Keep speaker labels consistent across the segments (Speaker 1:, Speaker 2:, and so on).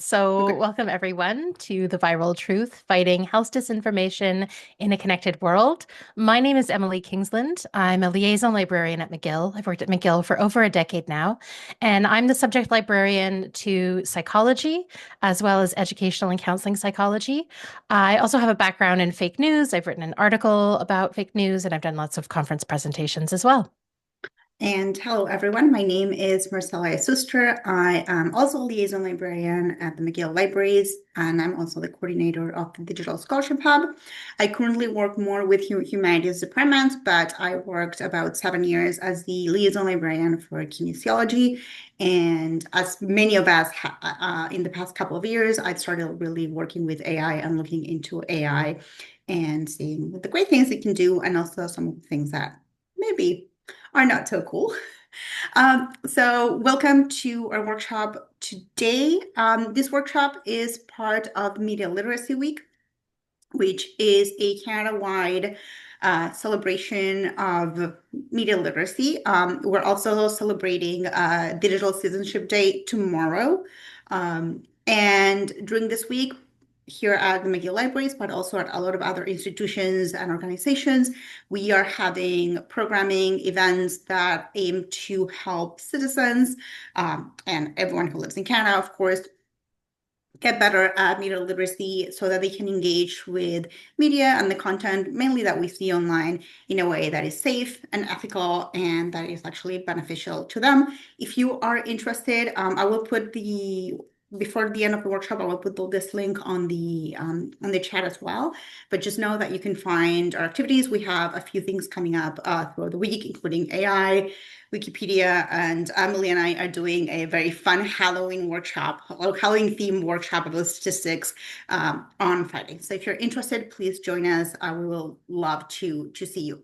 Speaker 1: So,
Speaker 2: Okay.
Speaker 1: welcome everyone to the Viral Truth Fighting Health Disinformation in a Connected World. My name is Emily Kingsland. I'm a liaison librarian at McGill. I've worked at McGill for over a decade now, and I'm the subject librarian to psychology as well as educational and counseling psychology. I also have a background in fake news. I've written an article about fake news, and I've done lots of conference presentations as well.
Speaker 2: And hello, everyone. My name is Marcella Suster. I am also a liaison librarian at the McGill Libraries, and I'm also the coordinator of the Digital Scholarship Hub. I currently work more with humanities departments, but I worked about 7 years as the liaison librarian for kinesiology. And as many of us in the past couple of years, I've started really working with AI and looking into AI and seeing the great things it can do, and also some of the things that maybe are not so cool. So welcome to our workshop today. This workshop is part of Media Literacy Week, which is a Canada-wide celebration of media literacy. We're also celebrating Digital Citizenship Day tomorrow. And during this week, here at the McGill Libraries, but also at a lot of other institutions and organizations, we are having programming events that aim to help citizens and everyone who lives in Canada, of course, get better at media literacy so that they can engage with media and the content mainly that we see online in a way that is safe and ethical and that is actually beneficial to them. If you are interested, I will put the before the end of the workshop, I will put this link on the chat as well. But just know that you can find our activities. We have a few things coming up throughout the week, including AI, Wikipedia, and Emily and I are doing a very fun Halloween workshop, a Halloween themed workshop about statistics on Friday. So if you're interested, please join us. We will love to see you.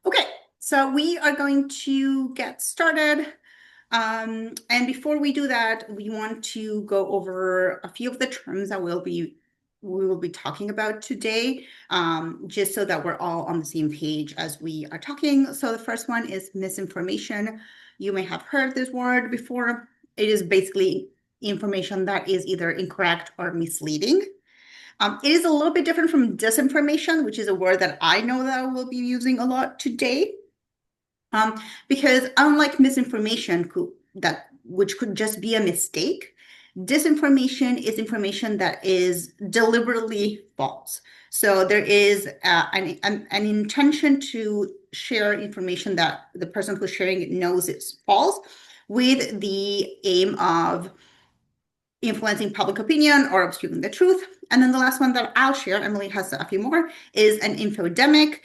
Speaker 2: Okay, so we are going to get started. And before we do that, we want to go over a few of the terms that we will be talking about today, just so that we're all on the same page as we are talking. So the first one is misinformation. You may have heard this word before. It is basically information that is either incorrect or misleading. It is a little bit different from disinformation, which is a word that I know that I will be using a lot today. Because unlike misinformation, which could just be a mistake, disinformation is information that is deliberately false. So there is an intention to share information that the person who's sharing it knows is false, with the aim of influencing public opinion or obscuring the truth. And then the last one that I'll share, Emily has a few more, is an infodemic,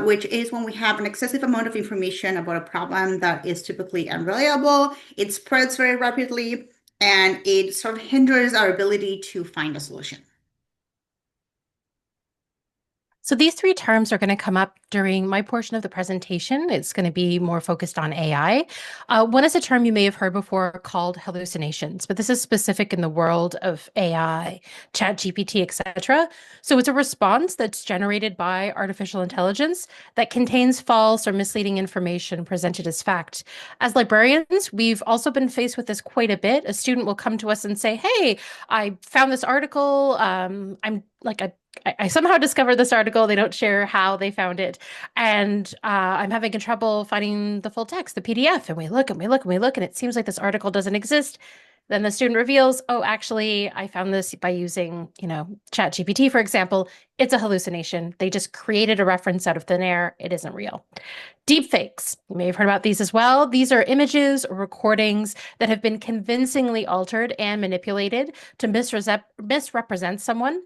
Speaker 2: which is when we have an excessive amount of information about a problem that is typically unreliable. It spreads very rapidly, and it sort of hinders our ability to find a solution.
Speaker 1: So these three terms are going to come up during my portion of the presentation. It's going to be more focused on AI. One is a term you may have heard before called hallucinations, but this is specific in the world of AI, ChatGPT, etc. So it's a response that's generated by artificial intelligence that contains false or misleading information presented as fact. As librarians, we've also been faced with this quite a bit. A student will come to us and say, "Hey, I found this article. I'm like I somehow discovered this article. They don't share how they found it. And I'm having trouble finding the full text, the PDF. And we look and we look and we look, and it seems like this article doesn't exist. Then the student reveals, oh, actually, I found this by using, ChatGPT, for example. It's a hallucination. They just created a reference out of thin air. It isn't real. Deepfakes. You may have heard about these as well. These are images or recordings that have been convincingly altered and manipulated to misrepresent someone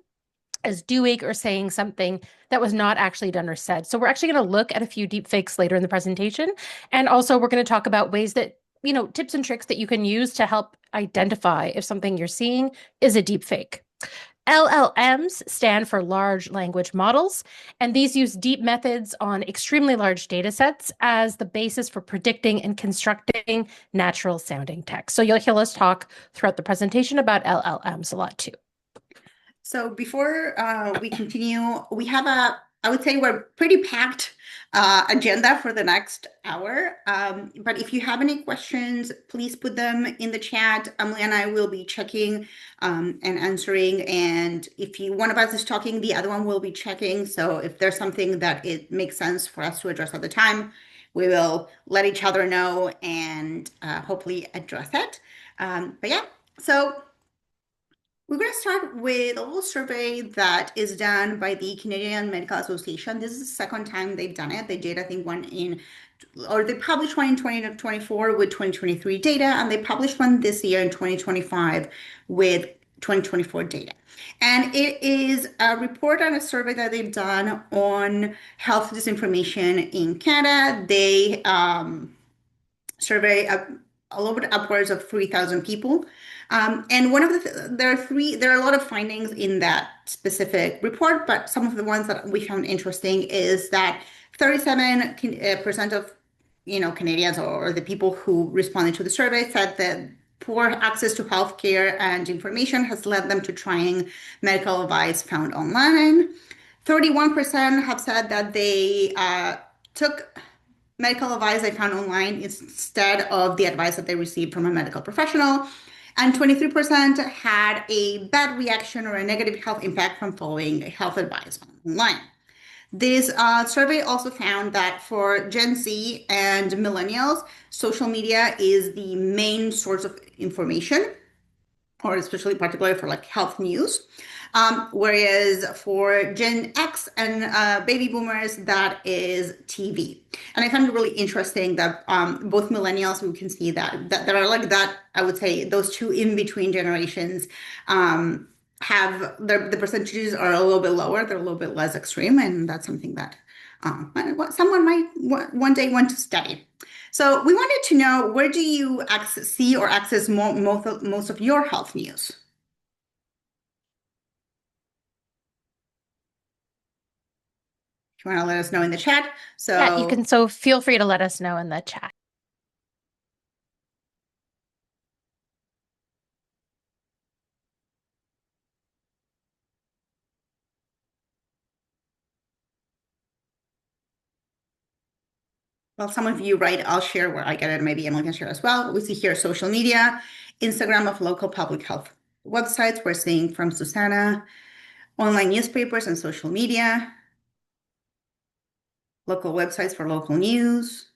Speaker 1: as doing or saying something that was not actually done or said. So we're actually going to look at a few deep fakes later in the presentation. And also we're going to talk about ways that, tips and tricks that you can use to help identify if something you're seeing is a deep fake. LLMs stand for large language models, and these use deep methods on extremely large data sets as the basis for predicting and constructing natural sounding text. So you'll hear us talk throughout the presentation about LLMs a lot too.
Speaker 2: So before we continue, we have a I would say we're pretty packed agenda for the next hour. But if you have any questions, please put them in the chat. Emily and I will be checking and answering. And if one of us is talking, the other one will be checking. So if there's something that it makes sense for us to address at the time, we will let each other know and hopefully address it. But yeah, so we're going to start with a little survey that is done by the Canadian Medical Association. This is the second time they've done it. They did, I think, they published one in 2024 with 2023 data, and they published one this year in 2025 with 2024 data. And it is a report on a survey that they've done on health disinformation in Canada. They survey a little bit upwards of 3,000 people. And there are a lot of findings in that specific report, but some of the ones that we found interesting is that 37% of, Canadians or the people who responded to the survey said that poor access to healthcare and information has led them to trying medical advice found online. 31% have said that they took medical advice they found online instead of the advice that they received from a medical professional. And 23% had a bad reaction or a negative health impact from following health advice online. This survey also found that for Gen Z and millennials, social media is the main source of information, or especially particularly for like health news. Whereas for Gen X and baby boomers, that is TV. And I found it really interesting that both millennials, we can see that are like that, I would say those two in between generations have the percentages are a little bit lower, they're a little bit less extreme, and that's something that someone might one day want to study. So we wanted to know, where do you see or access most of your health news? If you want to let us know in the chat.
Speaker 1: Yeah, you
Speaker 2: So,
Speaker 1: can. So feel free to let us know in the chat.
Speaker 2: well, some of you write, I'll share where I get it. Maybe Emily can share as well. We see here social media, Instagram of local public health websites. We're seeing from Susanna, online newspapers and social media, local websites for local news.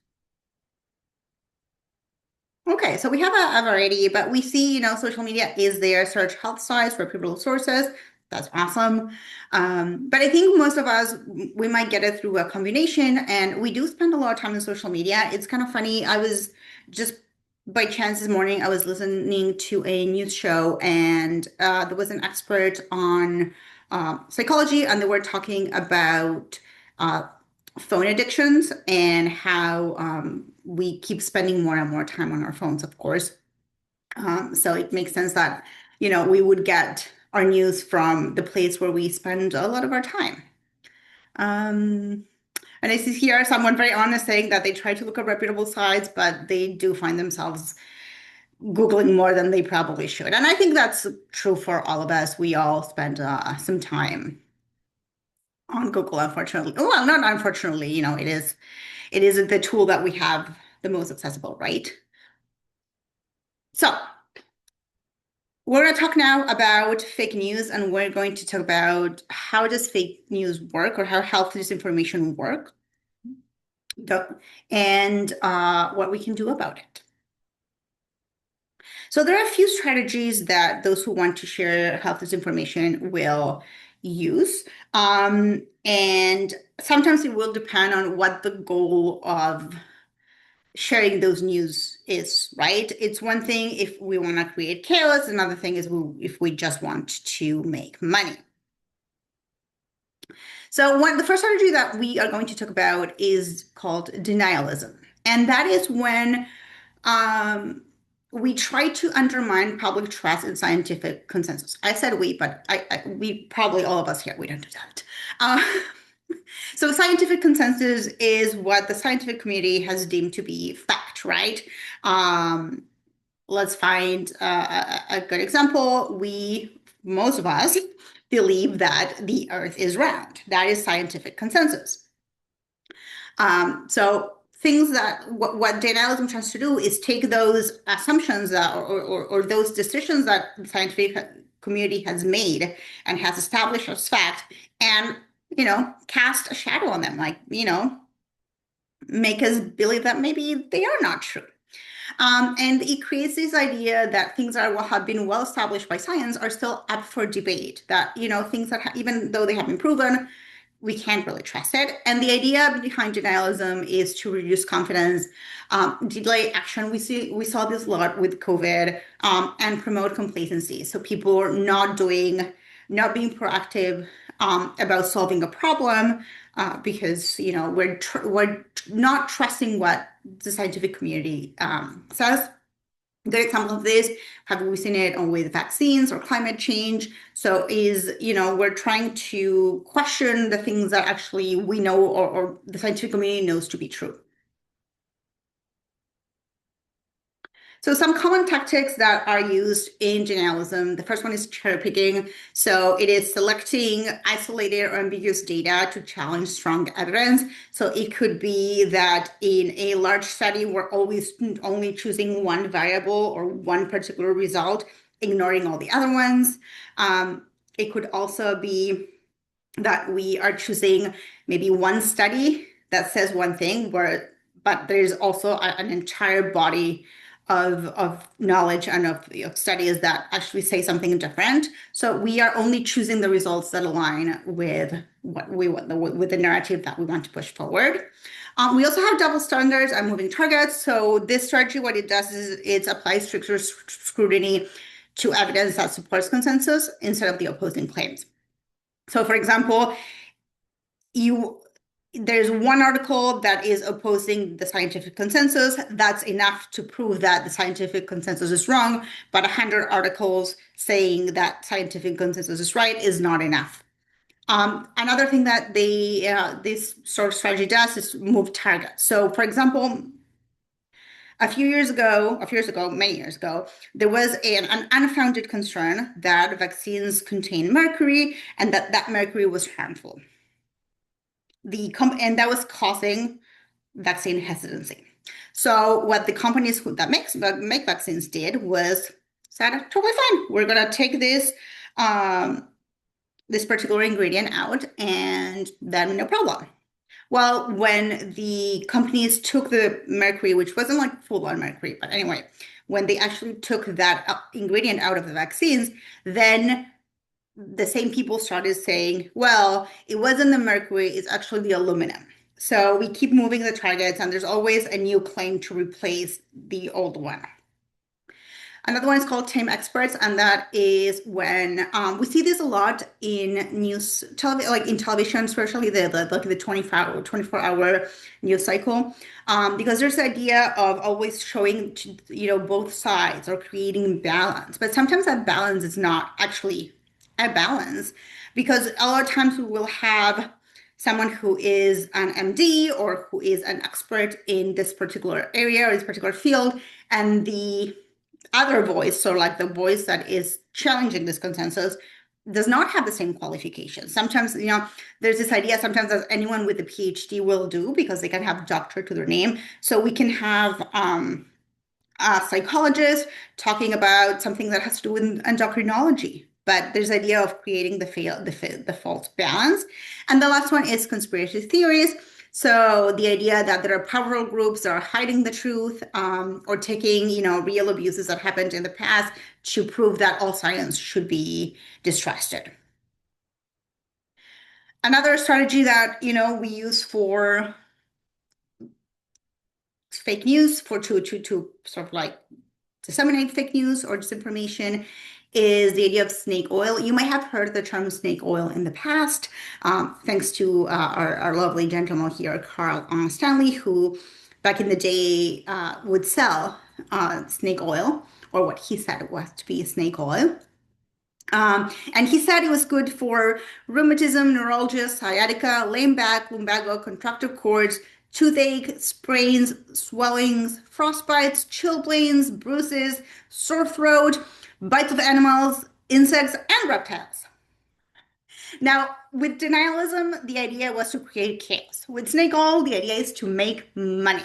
Speaker 2: Okay, so we have a variety, but we see, social media is there, search health sites, reputable sources. That's awesome. But I think most of us, we might get it through a combination, and we do spend a lot of time on social media. It's kind of funny. I was just by chance this morning, I was listening to a news show, and there was an expert on psychology, and they were talking about phone addictions and how we keep spending more and more time on our phones, of course. So it makes sense that, we would get our news from the place where we spend a lot of our time. And I see here someone very honest saying that they try to look at reputable sites, but they do find themselves Googling more than they probably should. And I think that's true for all of us. We all spend some time on Google, unfortunately. Well, not unfortunately, it is the tool that we have the most accessible, right? So we're going to talk now about fake news, and we're going to talk about how does fake news work, or how health disinformation work, and what we can do about it. So there are a few strategies that those who want to share health disinformation will use. And sometimes it will depend on what the goal of sharing those news is, right? It's one thing if we want to create chaos, another thing is if we just want to make money. So the first strategy that we are going to talk about is called denialism. And that is when we try to undermine public trust in scientific consensus. I said we, but we probably all of us here, we don't do that. So scientific consensus is what the scientific community has deemed to be fact, right? Let's find a good example. We most of us believe that the earth is round. That is scientific consensus. So things that what denialism tries to do is take those assumptions or those decisions that the scientific community has made and has established as fact and, cast a shadow on them, like, make us believe that maybe they are not true. And it creates this idea that things that have been well established by science are still up for debate, that, things that even though they have been proven, we can't really trust it. And the idea behind denialism is to reduce confidence, delay action. We saw this a lot with COVID, and promote complacency. So people are not being proactive about solving a problem because we're not trusting what the scientific community says. Good example of this, have we seen it with vaccines or climate change? So we're trying to question the things that actually we know or the scientific community knows to be true. So some common tactics that are used in denialism, the first one is cherry picking. So it is selecting isolated or ambiguous data to challenge strong evidence. So it could be that in a large study, we're always only choosing one variable or one particular result, ignoring all the other ones. It could also be that we are choosing maybe one study that says one thing, but there's also an entire body of knowledge and of studies that actually say something different. So we are only choosing the results that align with what we want, with the narrative that we want to push forward. We also have double standards and moving targets. So this strategy, what it does is it applies stricter scrutiny to evidence that supports consensus instead of the opposing claims. So for example, there's one article that is opposing the scientific consensus. That's enough to prove that the scientific consensus is wrong, but 100 articles saying that scientific consensus is right is not enough. Another thing that this sort of strategy does is move targets. So for example, many years ago, there was an unfounded concern that vaccines contain mercury and that mercury was harmful. And that was causing vaccine hesitancy. So what the companies that make vaccines did was said, totally fine. We're gonna take this particular ingredient out, and then no problem. Well, when the companies took the mercury, which wasn't like full-on mercury, but anyway, when they actually took that ingredient out of the vaccines, then the same people started saying, well, it wasn't the mercury, it's actually the aluminum. So we keep moving the targets, and there's always a new claim to replace the old one. Another one is called tame experts, and that is when we see this a lot in news, like in television, especially the 24-hour news cycle, because there's the idea of always showing both sides or creating balance. But sometimes that balance is not actually a balance, because a lot of times we will have someone who is an MD or who is an expert in this particular area or this particular field, and the other voice, so like the voice that is challenging this consensus, does not have the same qualifications. Sometimes, there's this idea sometimes that anyone with a PhD will do because they can have doctor to their name. So we can have a psychologist talking about something that has to do with endocrinology. But there's the idea of creating the false balance. And the last one is conspiracy theories. So the idea that there are powerful groups that are hiding the truth, or taking, real abuses that happened in the past to prove that all science should be distrusted. Another strategy that, we use for fake news to sort of like disseminate fake news or disinformation is the idea of snake oil. You might have heard the term snake oil in the past, thanks to our lovely gentleman here, Carl Stanley, who back in the day would sell snake oil, or what he said it was to be snake oil. And he said it was good for rheumatism, neuralgia, sciatica, lame back, lumbago, contracture cords, toothache, sprains, swellings, frostbites, chilblains, bruises, sore throat, bites of animals, insects, and reptiles. Now, with denialism, the idea was to create chaos. With snake oil, the idea is to make money.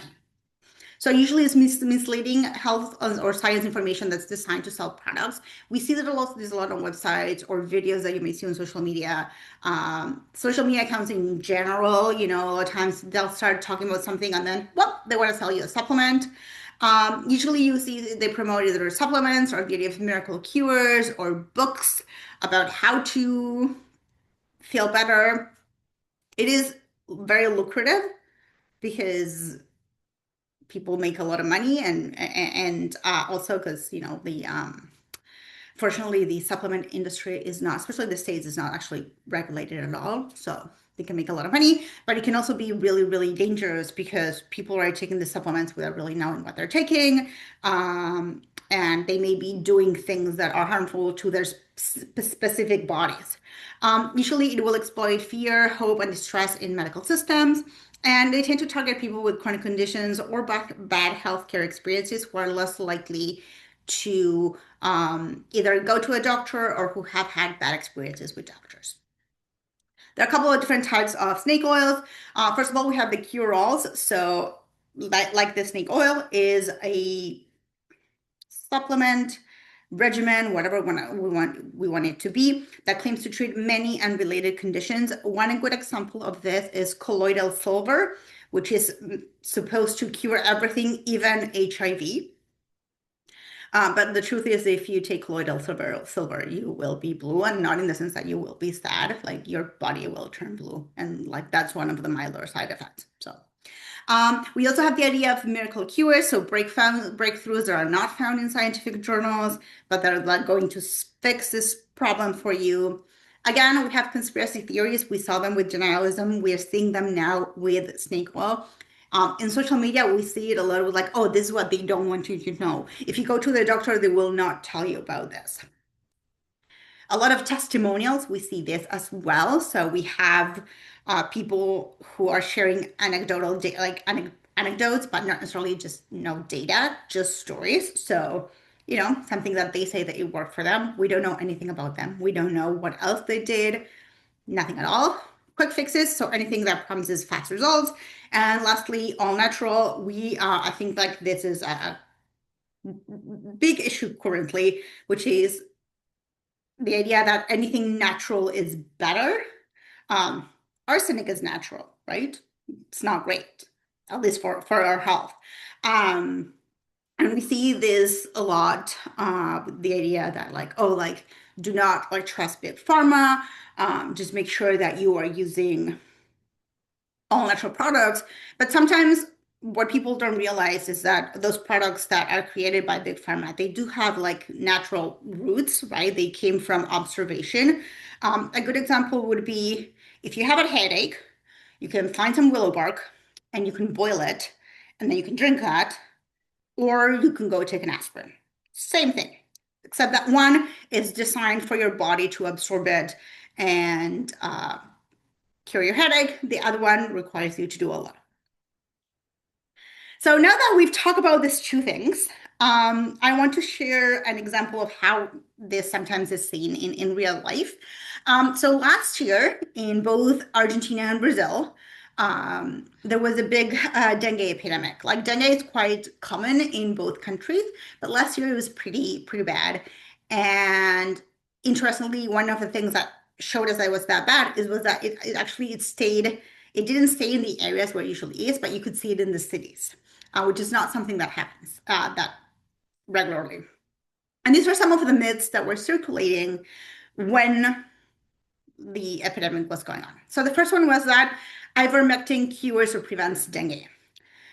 Speaker 2: So usually it's misleading health or science information that's designed to sell products. We see that there's a lot on websites or videos that you may see on social media. Social media accounts in general, a lot of times they'll start talking about something and then, well, they want to sell you a supplement. Usually you see they promote either supplements or various miracle cures or books about how to feel better. It is very lucrative because people make a lot of money and also because the fortunately the supplement industry is not, especially the States, is not actually regulated at all, so they can make a lot of money, but it can also be really, really dangerous because people are taking the supplements without really knowing what they're taking, and they may be doing things that are harmful to their specific bodies. Usually it will exploit fear, hope, and distress in medical systems. And they tend to target people with chronic conditions or bad healthcare experiences who are less likely to either go to a doctor or who have had bad experiences with doctors. There are a couple of different types of snake oils. First of all, we have the cure-alls. So, like the snake oil is a supplement, regimen, whatever we want it to be, that claims to treat many unrelated conditions. One good example of this is colloidal silver, which is supposed to cure everything, even HIV. But the truth is, if you take colloidal silver, you will be blue, and not in the sense that you will be sad. Like your body will turn blue, and like that's one of the milder side effects. So. We also have the idea of miracle cures, so breakthroughs that are not found in scientific journals, but that are like going to fix this problem for you. Again, we have conspiracy theories. We saw them with denialism. We are seeing them now with snake oil. In social media, we see it a lot with like, oh, this is what they don't want you to know. If you go to the doctor, they will not tell you about this. A lot of testimonials, we see this as well. So we have people who are sharing anecdotes, but not necessarily just data, just stories. So something that they say that it worked for them. We don't know anything about them. We don't know what else they did. Nothing at all. Quick fixes, so anything that promises fast results. And lastly, all natural. I think like this is a big issue currently, which is the idea that anything natural is better. Um, Arsenic is natural, right? It's not great, at least for our health. Um, and we see this a lot, the idea that like, oh, like, do not like trust big pharma. Just make sure that you are using all natural products. But sometimes what people don't realize is that those products that are created by big pharma, they do have like natural roots, right? They came from observation. A good example would be if you have a headache, you can find some willow bark and you can boil it, and then you can drink that, or you can go take an aspirin. Same thing, except that one is designed for your body to absorb it and cure your headache. The other one requires you to do a lot. So now that we've talked about these two things, I want to share an example of how this sometimes is seen in real life. So last year in both Argentina and Brazil, there was a big dengue epidemic. Like dengue is quite common in both countries, but last year it was pretty bad. And interestingly, one of the things that showed us that it was that bad was that it didn't stay in the areas where it usually is, but you could see it in the cities, which is not something that happens that regularly. And these are some of the myths that were circulating when the epidemic was going on. So the first one was that ivermectin cures or prevents dengue.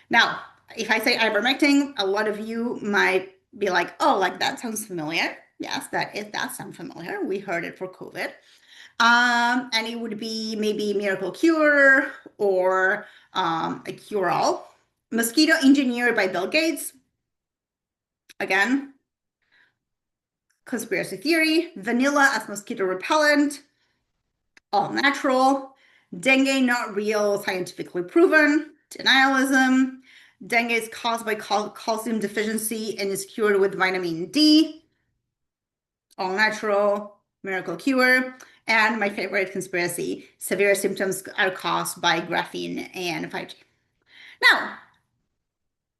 Speaker 2: Now, if I say ivermectin, a lot of you might be like, oh, like that sounds familiar. Yes, that does sound familiar. We heard it for COVID. And it would be maybe miracle cure or a cure-all. Mosquito engineered by Bill Gates. Again, conspiracy theory. Vanilla as mosquito repellent. All natural. Dengue not real, scientifically proven. Denialism. Dengue is caused by calcium deficiency and is cured with vitamin D. all natural, miracle cure, and my favorite conspiracy, severe symptoms are caused by graphene and 5G. Now,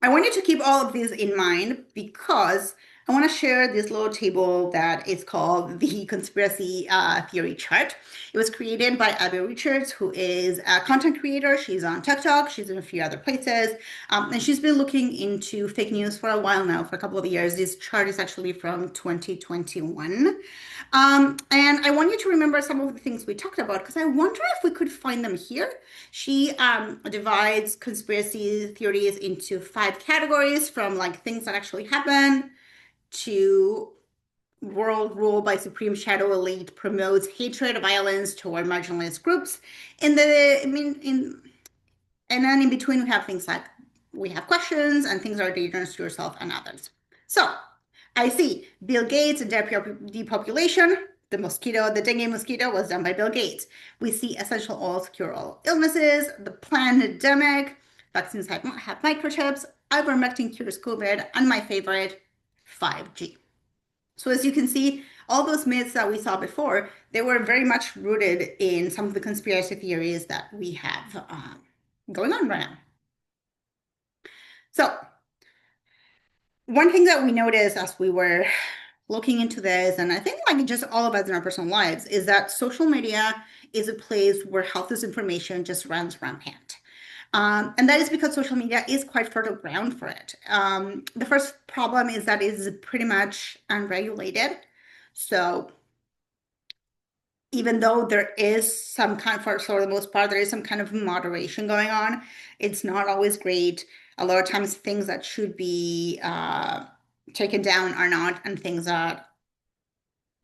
Speaker 2: I want you to keep all of these in mind because I want to share this little table that is called the conspiracy theory chart. It was created by Abby Richards, who is a content creator. She's on TikTok, she's in a few other places, and she's been looking into fake news for a while now, for a couple of years. This chart is actually from 2021. And I want you to remember some of the things we talked about because I wonder if we could find them here. She divides conspiracy theories into five categories from like things that actually happen to world rule by supreme shadow elite promotes hatred, violence toward marginalized groups. And then in between we have things like we have questions and things are dangerous to yourself and others. So I see Bill Gates and depopulation. The dengue mosquito was done by Bill Gates. We see essential oils cure all illnesses, the pandemic, vaccines have microchips, ivermectin cures COVID, and my favorite, 5G. So as you can see, all those myths that we saw before, they were very much rooted in some of the conspiracy theories that we have going on right now. So one thing that we noticed as we were looking into this, and I think like just all of us in our personal lives, is that social media is a place where health disinformation just runs rampant. And that is because social media is quite fertile ground for it. The first problem is that it is pretty much unregulated. So even though there is some kind, for the most part, there is some kind of moderation going on, it's not always great. A lot of times things that should be taken down are not, and things that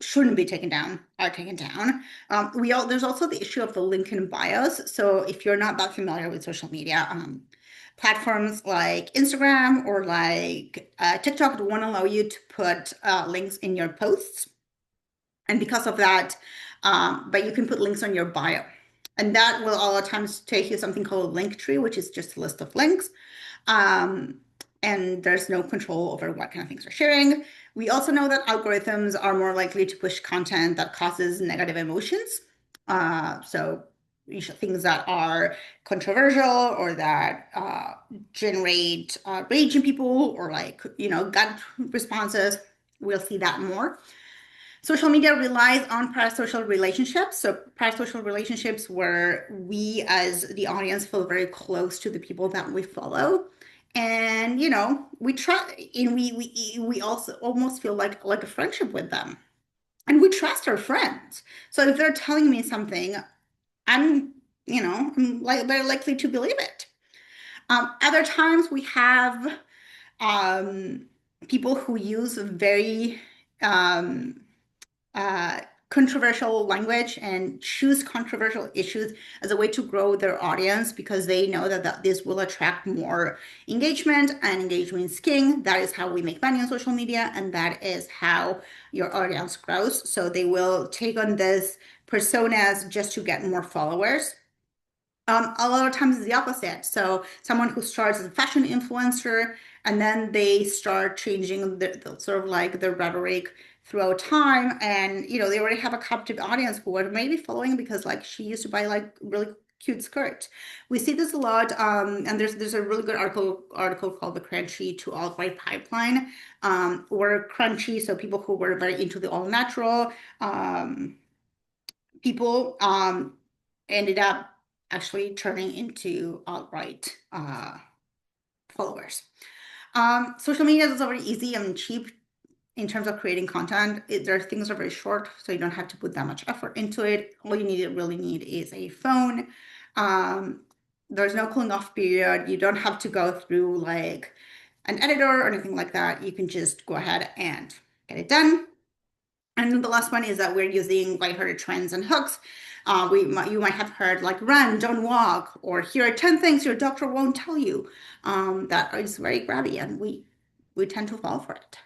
Speaker 2: shouldn't be taken down are taken down. There's also the issue of the link in bios. So if you're not that familiar with social media, platforms like Instagram or like TikTok won't allow you to put links in your posts. And because of that, but you can put links on your bio. And that will a lot of times take you something called a link tree, which is just a list of links. And there's no control over what kind of things we're sharing. We also know that algorithms are more likely to push content that causes negative emotions. So things that are controversial or that generate rage in people or like, gut responses, we'll see that more. Social media relies on parasocial relationships. So parasocial relationships where we as the audience feel very close to the people that we follow. And we try and we also almost feel like a friendship with them. And we trust our friends. So if they're telling me something, I'm, I'm like very likely to believe it. Other times we have people who use very uh, controversial language and choose controversial issues as a way to grow their audience because they know that this will attract more engagement, and engagement is king. That is how we make money on social media, and that is how your audience grows. So they will take on this personas just to get more followers. A lot of times it's the opposite. So someone who starts as a fashion influencer and then they start changing the sort of like their rhetoric throughout time, and they already have a captive audience who are maybe following because like she used to buy like really cute skirt. We see this a lot, and there's a really good article called the Crunchy to Alt-Right Pipeline, where Crunchy, so people who were very into the all natural, people ended up actually turning into alt-right followers. Social media is very easy and cheap in terms of creating content. Their things are very short, so you don't have to put that much effort into it. All you really need is a phone. There's no cooling off period. You don't have to go through like an editor or anything like that. You can just go ahead and get it done. And then the last one is that we're using lighthearted trends and hooks. You might have heard like run, don't walk, or here are 10 things your doctor won't tell you. That is very grabby, and we tend to fall for it.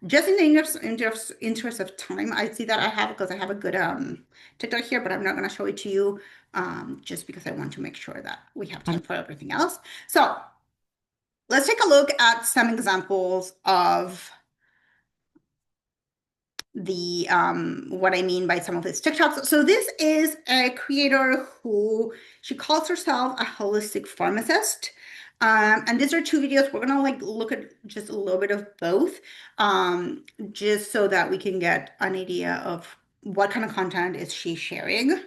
Speaker 2: Just in the interest of time, I see that because I have a good TikTok here, but I'm not going to show it to you just because I want to make sure that we have time for everything else. So let's take a look at some examples of the what I mean by some of his TikToks. So this is a creator who she calls herself a holistic pharmacist. And these are two videos. We're gonna like look at just a little bit of both, just so that we can get an idea of what kind of content is she sharing.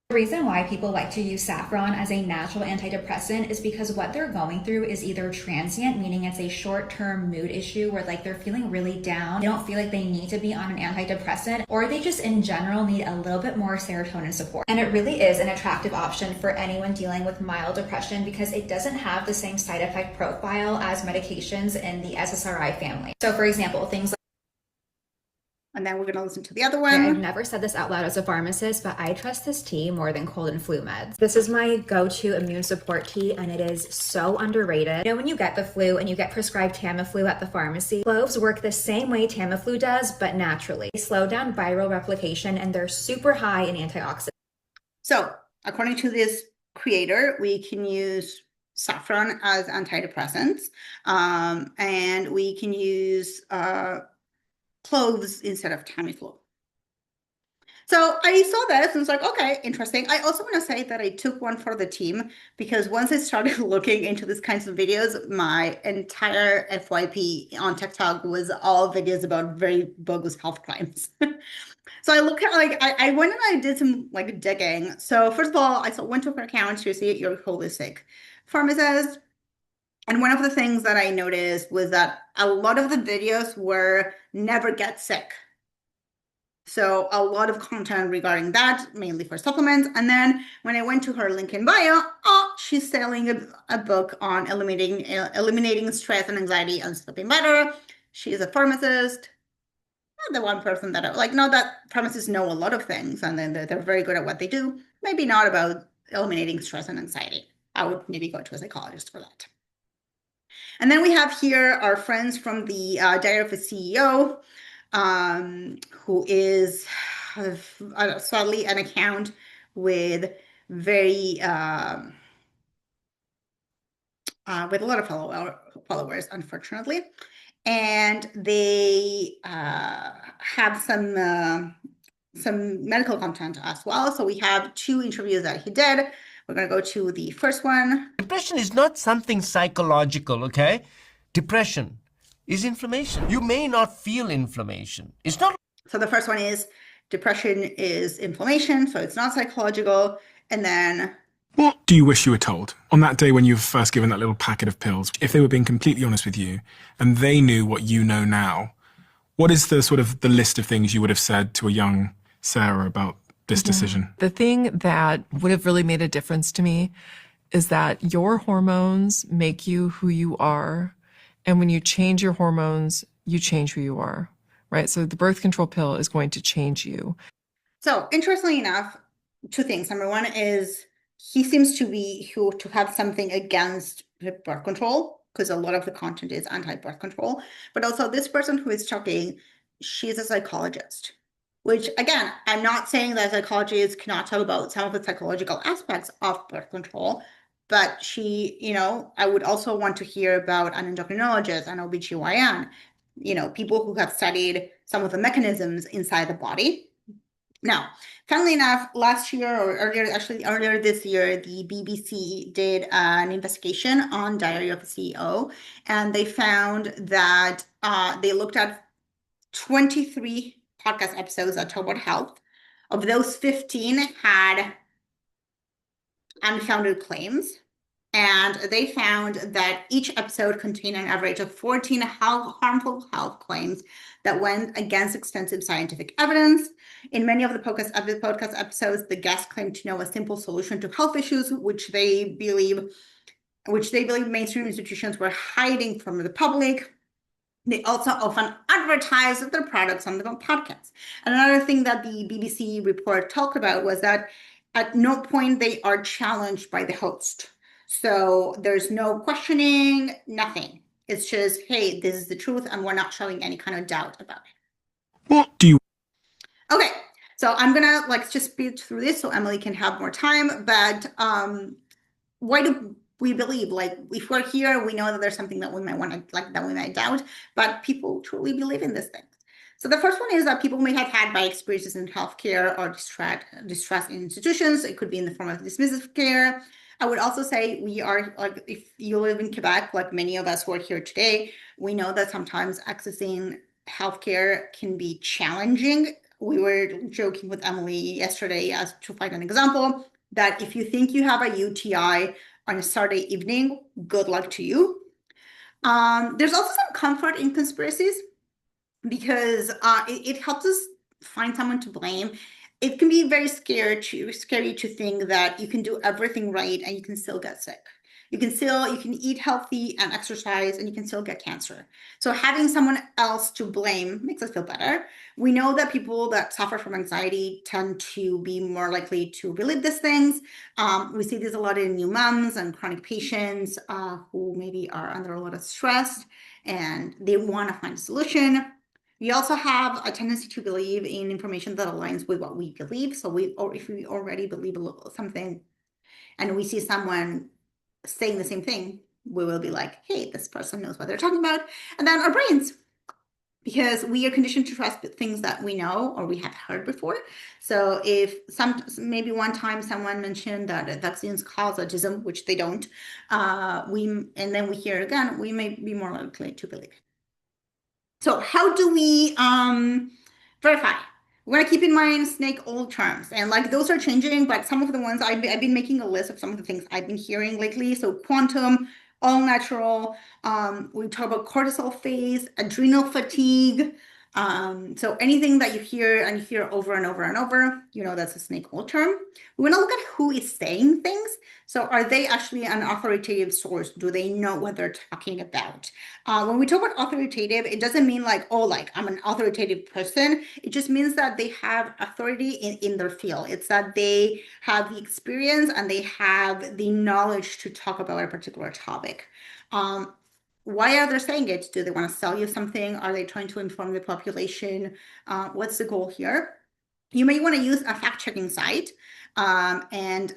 Speaker 3: The reason why people like to use saffron as a natural antidepressant is because what they're going through is either transient, meaning it's a short-term mood issue where like they're feeling really down, they don't feel like they need to be on an antidepressant, or they just in general need a little bit more serotonin support. And it really is an attractive option for anyone dealing with mild depression because it doesn't have the same side effect profile as medications in the SSRI family. So for example, things like
Speaker 2: And then we're going to listen to the other
Speaker 3: I've
Speaker 2: one.
Speaker 3: never said this out loud as a pharmacist, but I trust this tea more than cold and flu meds. This is my go-to immune support tea, and it is so underrated. You know, when you get the flu and you get prescribed Tamiflu at the pharmacy, cloves work the same way Tamiflu does, but naturally. They slow down viral replication, and they're super high in antioxidants.
Speaker 2: So according to this creator, we can use saffron as antidepressants, and we can use cloves instead of Tamiflu. So I saw this and was like, okay, interesting. I also want to say that I took one for the team because once I started looking into these kinds of videos, my entire FYP on TikTok was all videos about very bogus health claims. So I look at like I went and I did some like digging. So first of all, went to her account to see your holistic pharmacist. And one of the things that I noticed was that a lot of the videos were never get sick. So a lot of content regarding that, mainly for supplements. And then when I went to her link in bio, oh, she's selling a book on eliminating stress and anxiety and sleeping better. She's a pharmacist. Not the one person that I like. Not that pharmacists know a lot of things and then they're very good at what they do. Maybe not about eliminating stress and anxiety. I would maybe go to a psychologist for that. And then we have here our friends from the Diary of a CEO, who is sadly an account with very with a lot of followers, unfortunately, and they have some medical content as well. So we have two interviews that he did. We're going to go to the first one.
Speaker 4: Depression is not something psychological, okay? Depression is inflammation. You may not feel inflammation. It's not.
Speaker 2: So the first one is depression is inflammation, so it's not psychological. And then
Speaker 5: what do you wish you were told on that day when you were first given that little packet of pills? If they were being completely honest with you and they knew what you know now, what is the sort of the list of things you would have said to a young Sarah about this decision?
Speaker 6: The thing that would have really made a difference to me is that your hormones make you who you are. And when you change your hormones, you change who you are, right? So the birth control pill is going to change you.
Speaker 2: So interestingly enough, two things. Number one is he seems to have something against birth control because a lot of the content is anti-birth control. But also this person who is talking, she's a psychologist, which again, I'm not saying that psychologists cannot talk about some of the psychological aspects of birth control, but she, I would also want to hear about an endocrinologist, an OBGYN, people who have studied some of the mechanisms inside the body. Now, funnily enough, last year or earlier this year, the BBC did an investigation on Diary of a CEO, and they found that they looked at 23 podcast episodes that talk about health. Of those, 15 had unfounded claims. And they found that each episode contained an average of 14 harmful health claims that went against extensive scientific evidence. In many of the podcast episodes, the guests claimed to know a simple solution to health issues, which they believe mainstream institutions were hiding from the public. They also often advertise their products on the podcast. And another thing that the BBC report talked about was that at no point they are challenged by the host. So there's no questioning, nothing. It's just, hey, this is the truth, and we're not showing any kind of doubt about it.
Speaker 5: What do you...
Speaker 2: Okay, so I'm going to just speed through this so Emily can have more time. But why do we believe. Like if we're here, we know that there's something that we might want to like that we might doubt, but people truly believe in this thing. So the first one is that people may have had bad experiences in healthcare or distrust in institutions. It could be in the form of dismissive care. I would also say we are like, if you live in Quebec, like many of us who are here today, we know that sometimes accessing healthcare can be challenging. We were joking with Emily yesterday as to find an example that if you think you have a UTI on a Saturday evening, good luck to you. There's also some comfort in conspiracies because it helps us find someone to blame. It can be very scary to think that you can do everything right and you can still get sick. You can eat healthy and exercise and you can still get cancer. So having someone else to blame makes us feel better. We know that people that suffer from anxiety tend to be more likely to relive these things. We see this a lot in new moms and chronic patients who maybe are under a lot of stress and they want to find a solution. We also have a tendency to believe in information that aligns with what we believe. So if we already believe something and we see someone saying the same thing, we will be like, hey, this person knows what they're talking about. And then our brains, because we are conditioned to trust things that we know or we have heard before. So if maybe one time someone mentioned that vaccines cause autism, which they don't, and then we hear it again, we may be more likely to believe it. So how do we verify? We're gonna keep in mind snake old terms, and like those are changing, but some of the ones I've been making a list of some of the things I've been hearing lately. So quantum, all natural. We talk about cortisol phase, adrenal fatigue. So anything that you hear and you hear over and over and over, you know that's a snake old term. We want to look at who is saying things. So are they actually an authoritative source? Do they know what they're talking about? When we talk about authoritative, it doesn't mean like, oh, like I'm an authoritative person. It just means that they have authority in their field. It's that they have the experience and they have the knowledge to talk about a particular topic. Why are they saying it? Do they want to sell you something? Are they trying to inform the population? What's the goal here? You may want to use a fact-checking site, and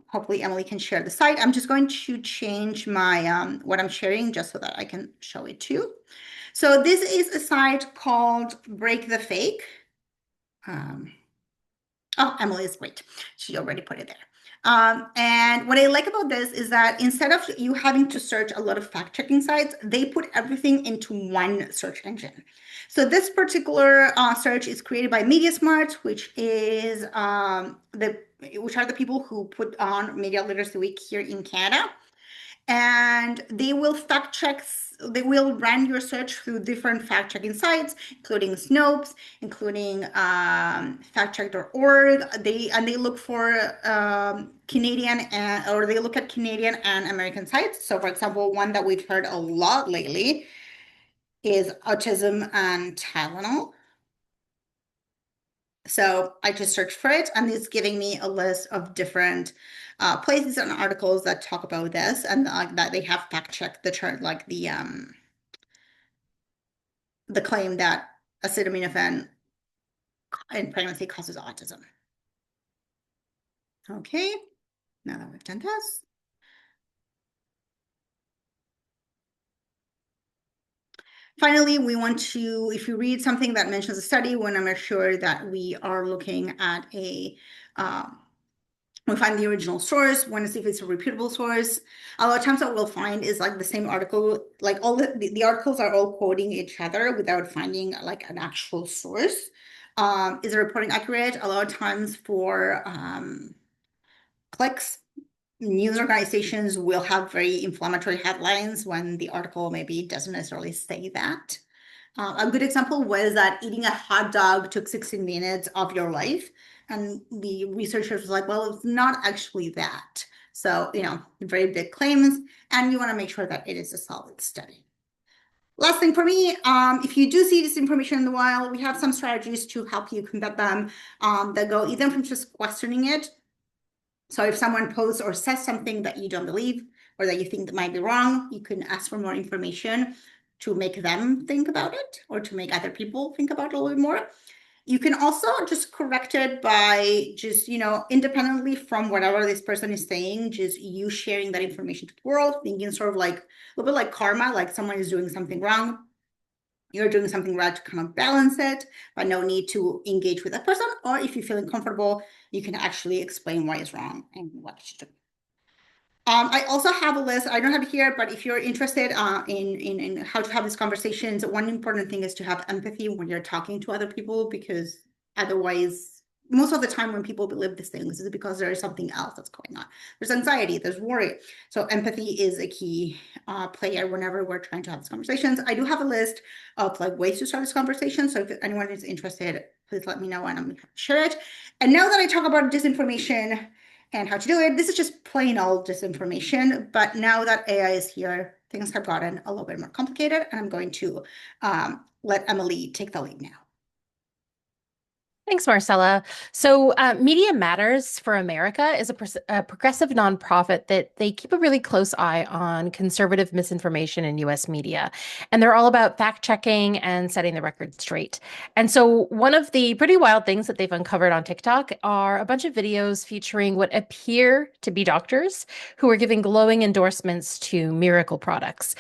Speaker 2: hopefully Emily can share the site. I'm just going to change my what I'm sharing just so that I can show it too. So this is a site called Break the Fake. Oh, Emily is great. She already put it there. And what I like about this is that instead of you having to search a lot of fact-checking sites, they put everything into one search engine. So this particular search is created by MediaSmart, which is which are the people who put on Media Literacy Week here in Canada. And they will they will run your search through different fact-checking sites, including Snopes, including factcheck.org. They look for Canadian or they look at Canadian and American sites. So for example, one that we've heard a lot lately is autism and Tylenol. So I just searched for it and it's giving me a list of different places and articles that talk about this and that they have fact checked the chart, like the claim that acetaminophen in pregnancy causes autism. Okay, now that we've done this. Finally, we want to, if you read something that mentions a study, we want to make sure that we are looking at we find the original source, want to see if it's a reputable source. A lot of times what we'll find is like the same article, like all the articles are all quoting each other without finding like an actual source. Is the reporting accurate? A lot of times for clicks, news organizations will have very inflammatory headlines when the article maybe doesn't necessarily say that. A good example was that eating a hot dog took 16 minutes of your life. And the researchers were like, well, it's not actually that. So, you know, very big claims, and you want to make sure that it is a solid study. Last thing for me, if you do see this information in the wild, we have some strategies to help you combat them that go either from just questioning it. So if someone posts or says something that you don't believe or that you think that might be wrong, you can ask for more information to make them think about it or to make other people think about it a little bit more. You can also just correct it by just, independently from whatever this person is saying, just you sharing that information to the world, thinking sort of like a little bit like karma, like someone is doing something wrong. You're doing something right to kind of balance it, but no need to engage with that person. Or if you're feeling comfortable, you can actually explain why it's wrong and what you should do. I also have a list. I don't have it here, but if you're interested in how to have these conversations, one important thing is to have empathy when you're talking to other people, because otherwise, most of the time when people believe these things is because there is something else that's going on. There's anxiety, there's worry. So empathy is a key player whenever we're trying to have these conversations. I do have a list of like ways to start this conversation. So if anyone is interested, please let me know and I'm going to share it. And now that I talk about disinformation and how to do it, this is just plain old disinformation. But now that AI is here, things have gotten a little bit more complicated, and I'm going to let Emily take the lead now.
Speaker 1: Thanks, Marcella. So, Media Matters for America is a progressive nonprofit that they keep a really close eye on conservative misinformation in US media. And they're all about fact checking and setting the record straight. And so, one of the pretty wild things that they've uncovered on TikTok are a bunch of videos featuring what appear to be doctors who are giving glowing endorsements to miracle products.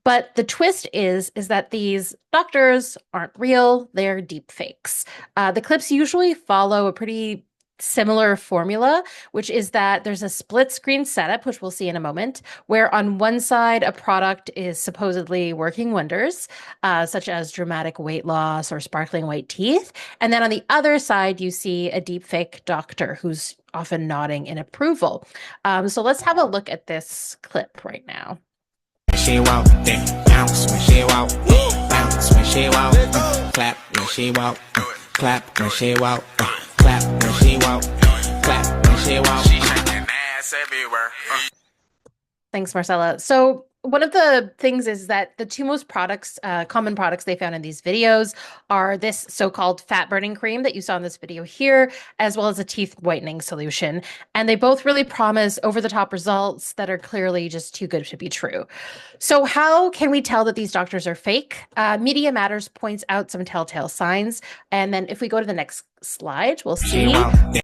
Speaker 1: But the twist is that these doctors aren't real, they're deep fakes. The clips usually follow a pretty similar formula, which is that there's a split screen setup, which we'll see in a moment, where on one side a product is supposedly working wonders, such as dramatic weight loss or sparkling white teeth. And then on the other side, you see a deep fake doctor who's often nodding in approval. So let's have a look at this clip right now.
Speaker 7: She walk, then bounce when she walk, bounce when she walk, clap when she walk, clap when she walk, clap when she walk, clap when she walk. She shaking ass everywhere.
Speaker 1: Thanks, Marcella. So one of the things is that the two most common products they found in these videos are this so-called fat burning cream that you saw in this video here, as well as a teeth whitening solution. And they both really promise over-the-top results that are clearly just too good to be true. So how can we tell that these doctors are fake? Media Matters points out some telltale signs. And then if we go to the next slide, we'll see. I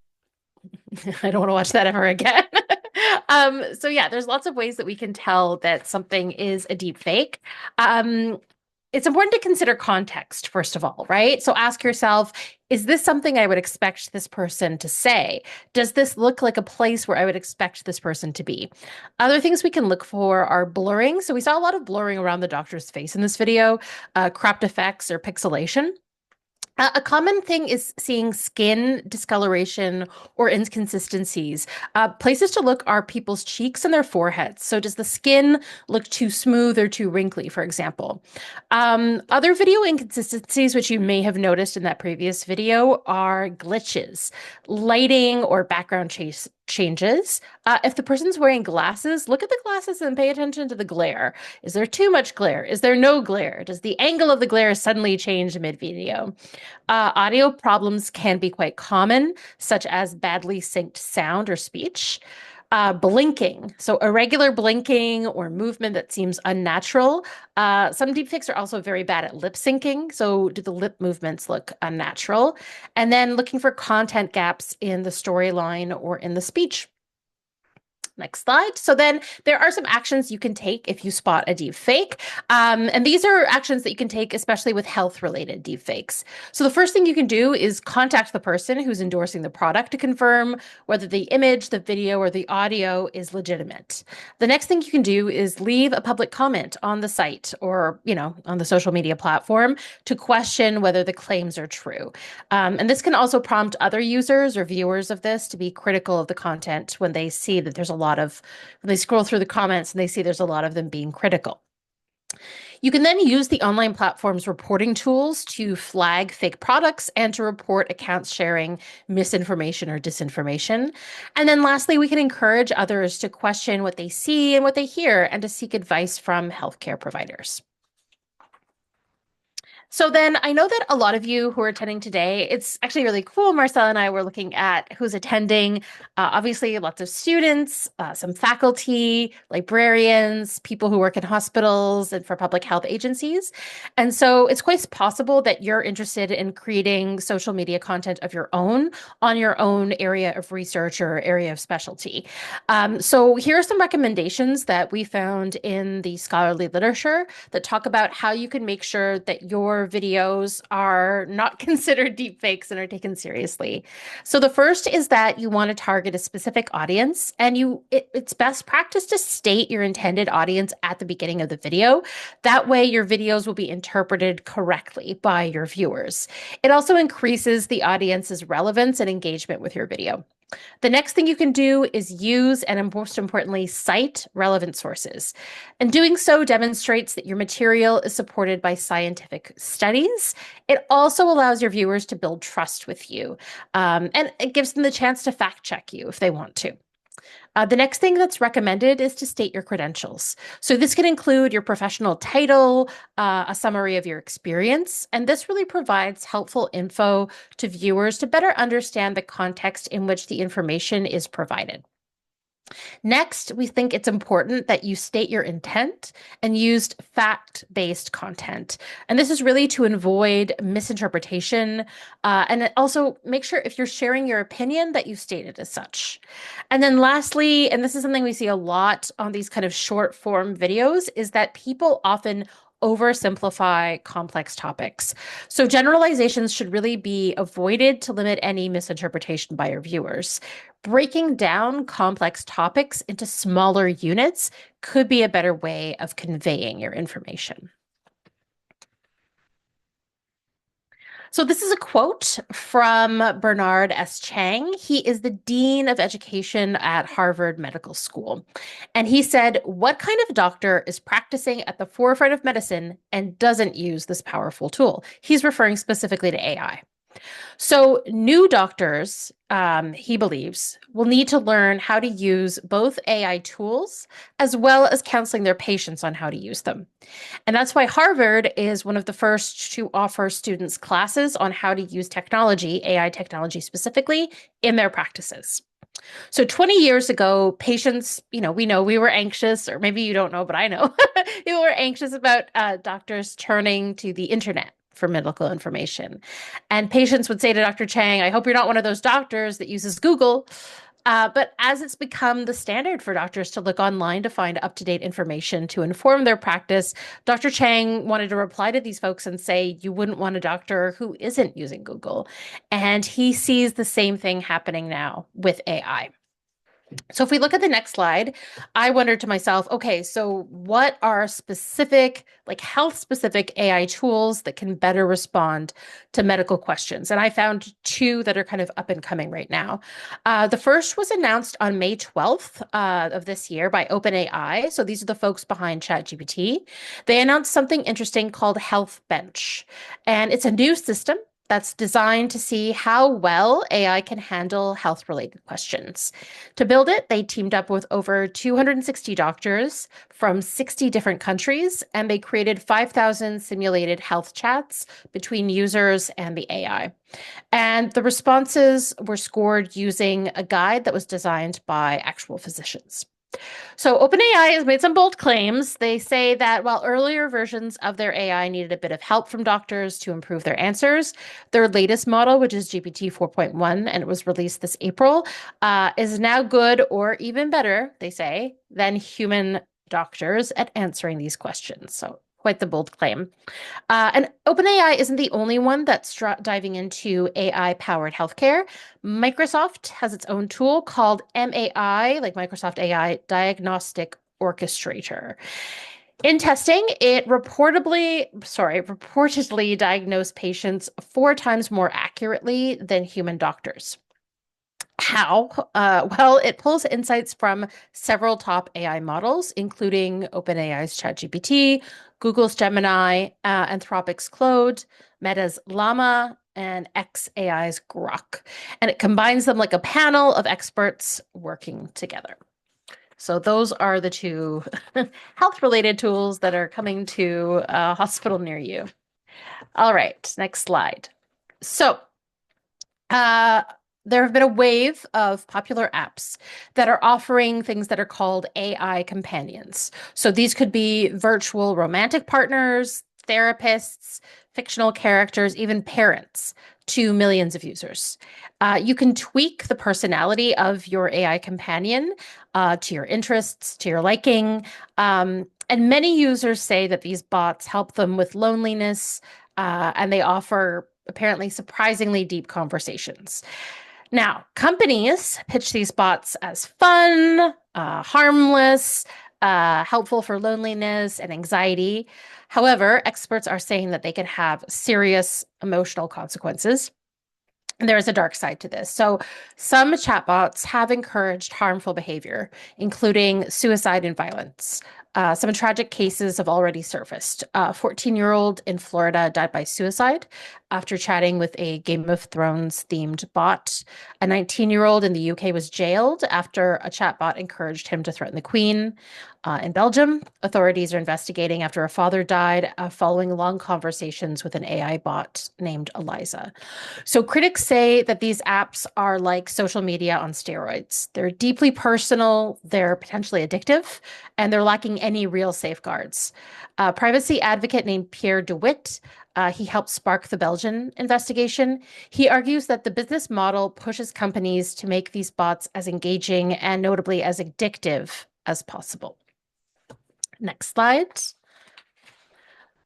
Speaker 1: don't want to watch that ever again. So yeah, there's lots of ways that we can tell that something is a deep fake. It's important to consider context, first of all, right? So ask yourself, is this something I would expect this person to say? Does this look like a place where I would expect this person to be? Other things we can look for are blurring. So we saw a lot of blurring around the doctor's face in this video, cropped effects or pixelation. A common thing is seeing skin discoloration or inconsistencies. Places to look are people's cheeks and their foreheads. So does the skin look too smooth or too wrinkly, for example? Other video inconsistencies, which you may have noticed in that previous video, are glitches, lighting or background changes. If the person's wearing glasses, look at the glasses and pay attention to the glare. Is there too much glare? Is there no glare? Does the angle of the glare suddenly change mid-video? Audio problems can be quite common, such as badly synced sound or speech. Blinking, so irregular blinking or movement that seems unnatural. Some deepfakes are also very bad at lip syncing, so do the lip movements look unnatural? And then looking for content gaps in the storyline or in the speech. Next slide. So then there are some actions you can take if you spot a deep fake. And these are actions that you can take, especially with health-related deep fakes. So the first thing you can do is contact the person who's endorsing the product to confirm whether the image, the video, or the audio is legitimate. The next thing you can do is leave a public comment on the site or, on the social media platform to question whether the claims are true. And this can also prompt other users or viewers of this to be critical of the content when they see that there's a lot of, when they scroll through the comments and they see there's a lot of them being critical. You can then use the online platform's reporting tools to flag fake products and to report accounts sharing misinformation or disinformation. And then lastly, we can encourage others to question what they see and what they hear and to seek advice from healthcare providers. So then I know that a lot of you who are attending today, it's actually really cool. Marcel and I were looking at who's attending. Obviously, lots of students, some faculty, librarians, people who work in hospitals and for public health agencies. And so it's quite possible that you're interested in creating social media content of your own on your own area of research or area of specialty. So here are some recommendations that we found in the scholarly literature that talk about how you can make sure that your videos are not considered deepfakes and are taken seriously. So the first is that you want to target a specific audience, and it's best practice to state your intended audience at the beginning of the video. That way your videos will be interpreted correctly by your viewers. It also increases the audience's relevance and engagement with your video. The next thing you can do is use and most importantly, cite relevant sources. And doing so demonstrates that your material is supported by scientific studies. It also allows your viewers to build trust with you, and it gives them the chance to fact check you if they want to. The next thing that's recommended is to state your credentials. So this can include your professional title, a summary of your experience, and this really provides helpful info to viewers to better understand the context in which the information is provided. Next, we think it's important that you state your intent and use fact-based content. And this is really to avoid misinterpretation, and also make sure if you're sharing your opinion that you state it as such. And then lastly, and this is something we see a lot on these kind of short form videos, is that people often oversimplify complex topics. So generalizations should really be avoided to limit any misinterpretation by your viewers. Breaking down complex topics into smaller units could be a better way of conveying your information. So this is a quote from Bernard S. Chang. He is the Dean of Education at Harvard Medical School. And he said, "What kind of doctor is practicing at the forefront of medicine and doesn't use this powerful tool?" He's referring specifically to AI. So new doctors, he believes, will need to learn how to use both AI tools as well as counseling their patients on how to use them. And that's why Harvard is one of the first to offer students classes on how to use technology, AI technology specifically, in their practices. So 20 years ago, patients, we know we were anxious, or maybe you don't know, but I know, we were anxious about doctors turning to the internet for medical information. And patients would say to Dr. Chang, "I hope you're not one of those doctors that uses Google." But as it's become the standard for doctors to look online to find up-to-date information to inform their practice, Dr. Chang wanted to reply to these folks and say, you wouldn't want a doctor who isn't using Google. And he sees the same thing happening now with AI. So if we look at the next slide, I wondered to myself, okay, so what are specific, like health specific AI tools that can better respond to medical questions? And I found two that are kind of up and coming right now. The first was announced on May 12th of this year by OpenAI. So these are the folks behind ChatGPT. They announced something interesting called Health Bench. And it's a new system that's designed to see how well AI can handle health-related questions. To build it, they teamed up with over 260 doctors from 60 different countries, and they created 5,000 simulated health chats between users and the AI. And the responses were scored using a guide that was designed by actual physicians. So OpenAI has made some bold claims. They say that while earlier versions of their AI needed a bit of help from doctors to improve their answers, their latest model, which is GPT 4.1, and it was released this April, is now good or even better, they say, than human doctors at answering these questions. So quite the bold claim. And OpenAI isn't the only one that's diving into AI-powered healthcare. Microsoft has its own tool called MAI, like Microsoft AI Diagnostic Orchestrator. In testing, it reportedly diagnosed patients 4 times more accurately than human doctors. How? Well, it pulls insights from several top AI models, including OpenAI's ChatGPT, Google's Gemini, Anthropic's Claude, Meta's Llama, and xAI's Grok. And it combines them like a panel of experts working together. So those are the two health-related tools that are coming to a hospital near you. All right, next slide. So, uh, there have been a wave of popular apps that are offering things that are called AI companions. So these could be virtual romantic partners, therapists, fictional characters, even parents to millions of users. You can tweak the personality of your AI companion to your interests, to your liking. And many users say that these bots help them with loneliness, and they offer apparently surprisingly deep conversations. Now, companies pitch these bots as fun, harmless, helpful for loneliness and anxiety. However, experts are saying that they can have serious emotional consequences. There is a dark side to this. So, some chatbots have encouraged harmful behavior, including suicide and violence. Some tragic cases have already surfaced. A 14-year-old in Florida died by suicide after chatting with a Game of Thrones themed bot. A 19-year-old in the UK was jailed after a chatbot encouraged him to threaten the Queen. In Belgium, authorities are investigating after a father died following long conversations with an AI bot named Eliza. So critics say that these apps are like social media on steroids. They're deeply personal, they're potentially addictive, and they're lacking any real safeguards. A privacy advocate named Pierre DeWitt, he helped spark the Belgian investigation. He argues that the business model pushes companies to make these bots as engaging and notably as addictive as possible. Next slide.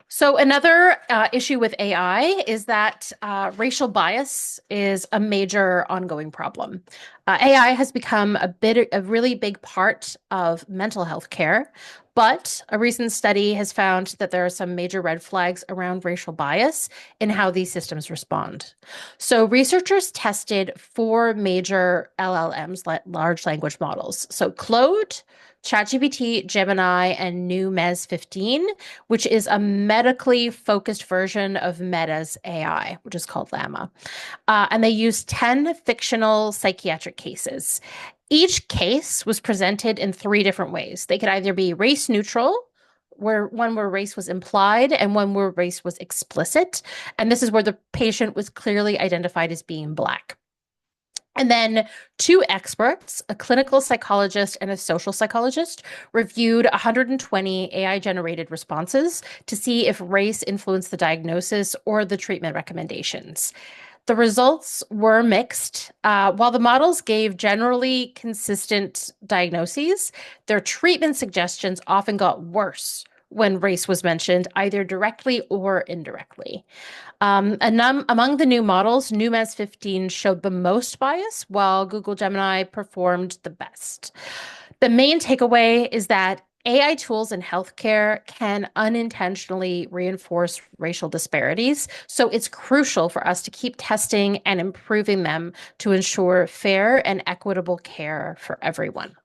Speaker 1: So another issue with AI is that racial bias is a major ongoing problem. AI has become a really big part of mental health care, but a recent study has found that there are some major red flags around racial bias in how these systems respond. So researchers tested four major LLMs, large language models. So Claude, ChatGPT, Gemini, and new Mez 15, which is a medically focused version of Meta's AI, which is called Llama. And they used 10 fictional psychiatric cases. Each case was presented in three different ways. They could either be race neutral, where one where race was implied, and one where race was explicit. And this is where the patient was clearly identified as being Black. And then two experts, a clinical psychologist and a social psychologist, reviewed 120 AI generated responses to see if race influenced the diagnosis or the treatment recommendations. The results were mixed. While the models gave generally consistent diagnoses, their treatment suggestions often got worse when race was mentioned, either directly or indirectly. Among the new models, NumEs 15 showed the most bias, while Google Gemini performed the best. The main takeaway is that AI tools in healthcare can unintentionally reinforce racial disparities. So it's crucial for us to keep testing and improving them to ensure fair and equitable care for everyone.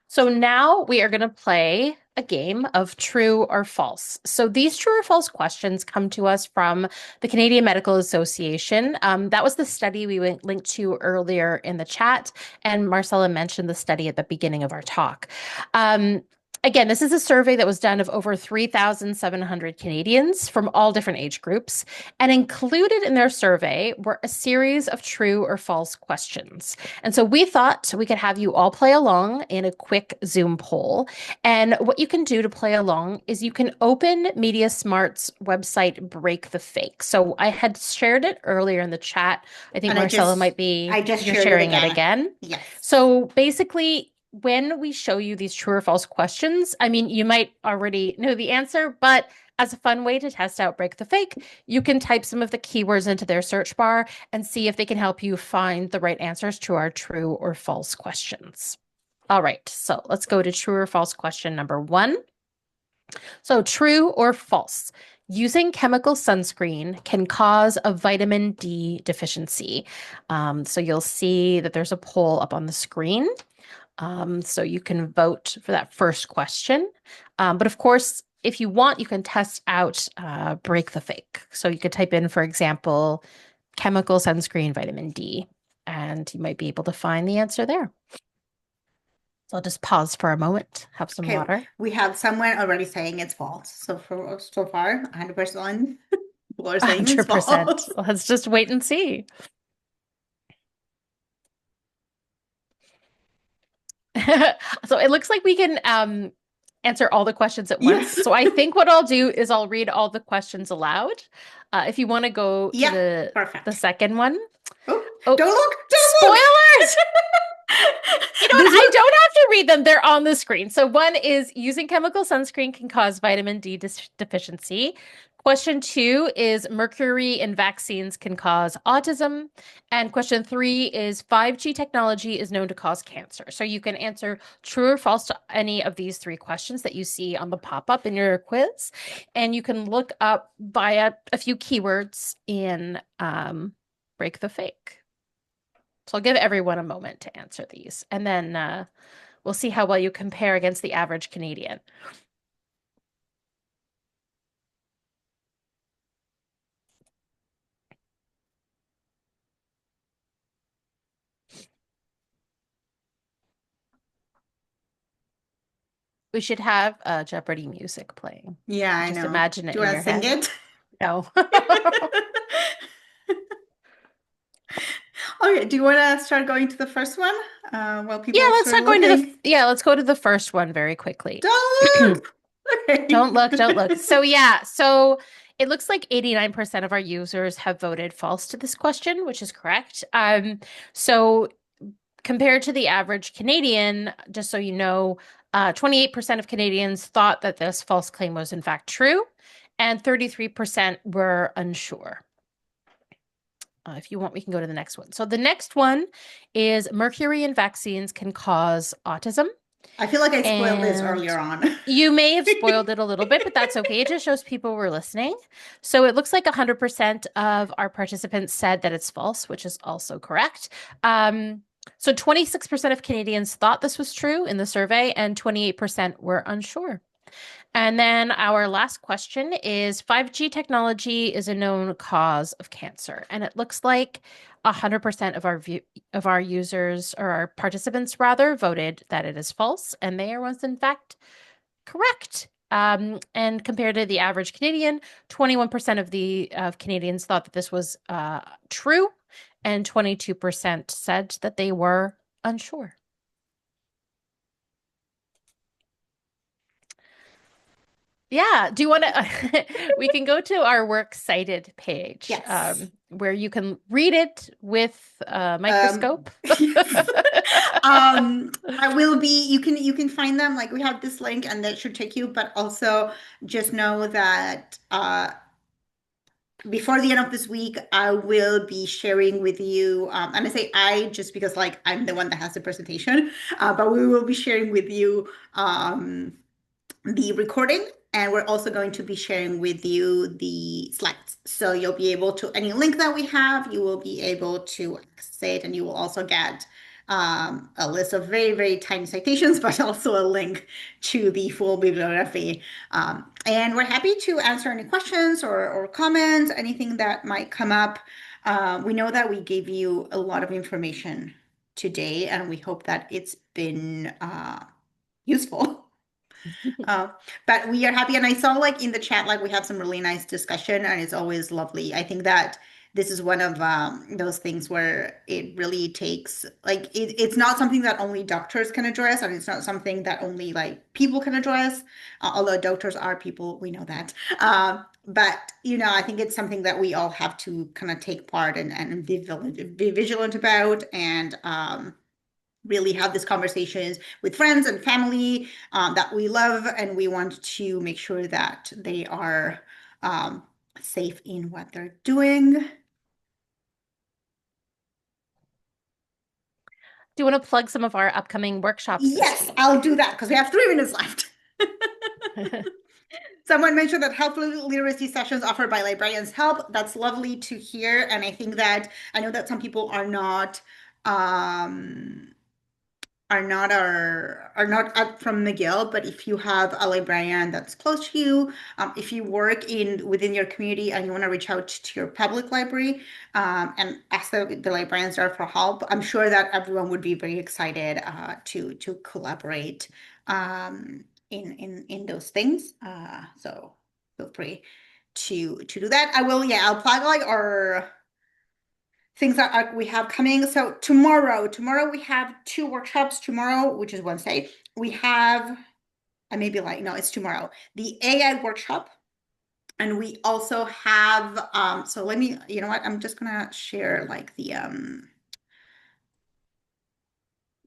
Speaker 1: So now we are going to play a game of true or false. So these true or false questions come to us from the Canadian Medical Association. That was the study we linked to earlier in the chat, and Marcella mentioned the study at the beginning of our talk. Again, this is a survey that was done of over 3,700 Canadians from all different age groups, and included in their survey were a series of true or false questions. And so we thought we could have you all play along in a quick Zoom poll. And what you can do to play along is you can open MediaSmart's website, Break the Fake. So I had shared it earlier in the chat. I think
Speaker 2: And
Speaker 1: Marcella might be
Speaker 2: I just
Speaker 1: you're
Speaker 2: shared
Speaker 1: sharing
Speaker 2: it
Speaker 1: it again.
Speaker 2: Yes.
Speaker 1: So basically, when we show you these true or false questions, I mean, you might already know the answer, but as a fun way to test out Break the Fake, you can type some of the keywords into their search bar and see if they can help you find the right answers to our true or false questions. All right, so let's go to true or false question number 1. So true or false? Using chemical sunscreen can cause a vitamin D deficiency. So you'll see that there's a poll up on the screen. So you can vote for that first question. But of course, if you want, you can test out Break the Fake. So you could type in, for example, chemical sunscreen vitamin D, and you might be able to find the answer there. So I'll just pause for a moment, have some
Speaker 2: Okay,
Speaker 1: water.
Speaker 2: we have someone already saying it's false. So so far, 100% people are saying it's
Speaker 1: 100%.
Speaker 2: false.
Speaker 1: Let's just wait and see. So it looks like we can answer all the questions at once.
Speaker 2: Yes.
Speaker 1: So I think what I'll do is I'll read all the questions aloud. If you want to go to
Speaker 2: Yeah,
Speaker 1: the
Speaker 2: perfect.
Speaker 1: second one.
Speaker 2: Oh,
Speaker 1: Oh,
Speaker 2: don't look, don't look.
Speaker 1: spoilers! You know what?
Speaker 2: This
Speaker 1: I
Speaker 2: was
Speaker 1: don't have to read them. They're on the screen. So one is using chemical sunscreen can cause vitamin D deficiency. Question two is mercury in vaccines can cause autism. And question three is 5G technology is known to cause cancer. So you can answer true or false to any of these three questions that you see on the pop-up in your quiz. And you can look up via a few keywords in Break the Fake. So I'll give everyone a moment to answer these, and then we'll see how well you compare against the average Canadian. We should have Jeopardy music playing.
Speaker 2: Yeah, I
Speaker 1: Just
Speaker 2: know.
Speaker 1: imagine it
Speaker 2: Do you
Speaker 1: in
Speaker 2: want
Speaker 1: your
Speaker 2: to sing
Speaker 1: head.
Speaker 2: it?
Speaker 1: No.
Speaker 2: Okay, do you want to start going to the first one while
Speaker 1: Yeah,
Speaker 2: people
Speaker 1: let's
Speaker 2: start
Speaker 1: start going to
Speaker 2: looking?
Speaker 1: let's go to the first one very quickly.
Speaker 2: Don't look! Okay.
Speaker 1: Don't look. So yeah, so it looks like 89% of our users have voted false to this question, which is correct. So compared to the average Canadian, just so you know, 28% of Canadians thought that this false claim was in fact true, and 33% were unsure. If you want, we can go to the next one. So the next one is mercury in vaccines can cause autism.
Speaker 2: I feel like I spoiled this
Speaker 1: And
Speaker 2: earlier on.
Speaker 1: you may have spoiled it a little bit, but that's okay. It just shows people were listening. So it looks like 100% of our participants said that it's false, which is also correct. So 26% of Canadians thought this was true in the survey, and 28% were unsure. And then our last question is 5G technology is a known cause of cancer. And it looks like 100% of our users or our participants rather voted that it is false, and they was in fact correct. And compared to the average Canadian, 21% of Canadians thought that this was true, and 22% said that they were unsure. Yeah. Do you want to? We can go to our works cited page,
Speaker 2: Yes.
Speaker 1: where you can read it with a
Speaker 2: Um,
Speaker 1: microscope.
Speaker 2: yes. I will be, you can find them, like we have this link and that should take you, but also just know that before the end of this week, I will be sharing with you, and I say I just because like I'm the one that has the presentation, but we will be sharing with you the recording, and we're also going to be sharing with you the slides. So you'll be able to, any link that we have, you will be able to access it, and you will also get a list of very, very tiny citations, but also a link to the full bibliography. And we're happy to answer any questions or comments, anything that might come up. We know that we gave you a lot of information today, and we hope that it's been useful. Uh, but we are happy, and I saw like in the chat, like we have some really nice discussion, and it's always lovely. I think that this is one of those things where it really takes like it's not something that only doctors can address, and it's not something that only like people can address. Although doctors are people, we know that. But I think it's something that we all have to kind of take part in and be vigilant about, and really have these conversations with friends and family that we love, and we want to make sure that they are safe in what they're doing.
Speaker 1: Do you want to plug some of our upcoming workshops this
Speaker 2: Yes,
Speaker 1: week?
Speaker 2: I'll do that because we have 3 minutes left. Someone mentioned that health literacy sessions offered by Librarians Help. That's lovely to hear. And I think that I know that some people are not are not from McGill, but if you have a librarian that's close to you, if you work within your community and you want to reach out to your public library, and ask the librarians there for help, I'm sure that everyone would be very excited to collaborate in those things. So feel free to do that. I'll plug like our things that we have coming. So tomorrow we have 2 workshops. Tomorrow, which is Wednesday, we have, I may be like, no, it's tomorrow, the AI workshop. And we also have, so let me, you know what, I'm just gonna share like the,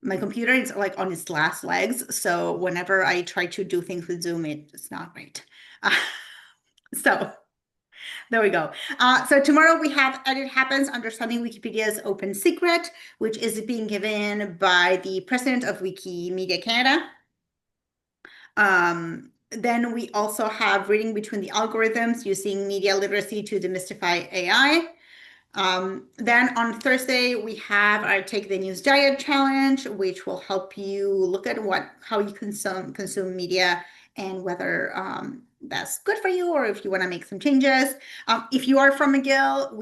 Speaker 2: my computer is like on its last legs. So whenever I try to do things with Zoom, it's not great. So there we go. So tomorrow we have Edit Happens, Understanding Wikipedia's Open Secret, which is being given by the president of Wikimedia Canada. Then we also have Reading Between the Algorithms, Using Media Literacy to Demystify AI. Then on Thursday, we have our Take the News Diet Challenge, which will help you look at how you consume media and whether that's good for you or if you want to make some changes. If you are from McGill,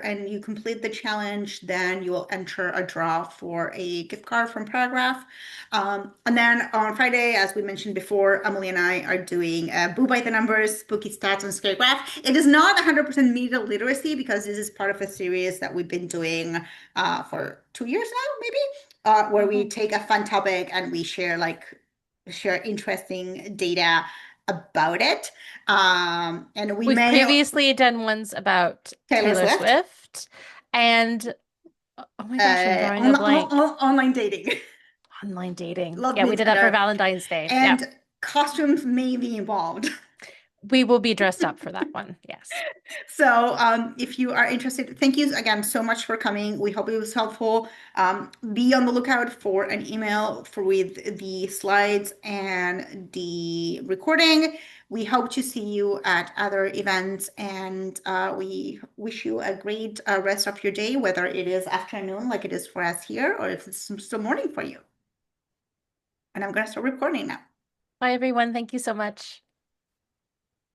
Speaker 2: and you complete the challenge, then you will enter a draw for a gift card from Paragraph. And then on Friday, as we mentioned before, Emily and I are doing Boo by the Numbers, Spooky Stats on Scaregraph. It is not 100% media literacy because this is part of a series that we've been doing for 2 years now, maybe, where we take a fun topic and we share interesting data about it. And
Speaker 1: We've previously done ones about
Speaker 2: Taylor Swift.
Speaker 1: Swift and oh my gosh, I'm drawing a blank.
Speaker 2: Online dating.
Speaker 1: Online dating.
Speaker 2: Love
Speaker 1: Yeah, we
Speaker 2: meets
Speaker 1: did that for
Speaker 2: better.
Speaker 1: Valentine's Day.
Speaker 2: And
Speaker 1: Yep.
Speaker 2: costumes may be involved.
Speaker 1: We will be dressed up for that one. Yes.
Speaker 2: So if you are interested, thank you again so much for coming. We hope it was helpful. Be on the lookout for an email with the slides and the recording. We hope to see you at other events, and we wish you a great rest of your day, whether it is afternoon like it is for us here, or if it's still morning for you. And I'm going to start recording now.
Speaker 1: Bye, everyone. Thank you so much.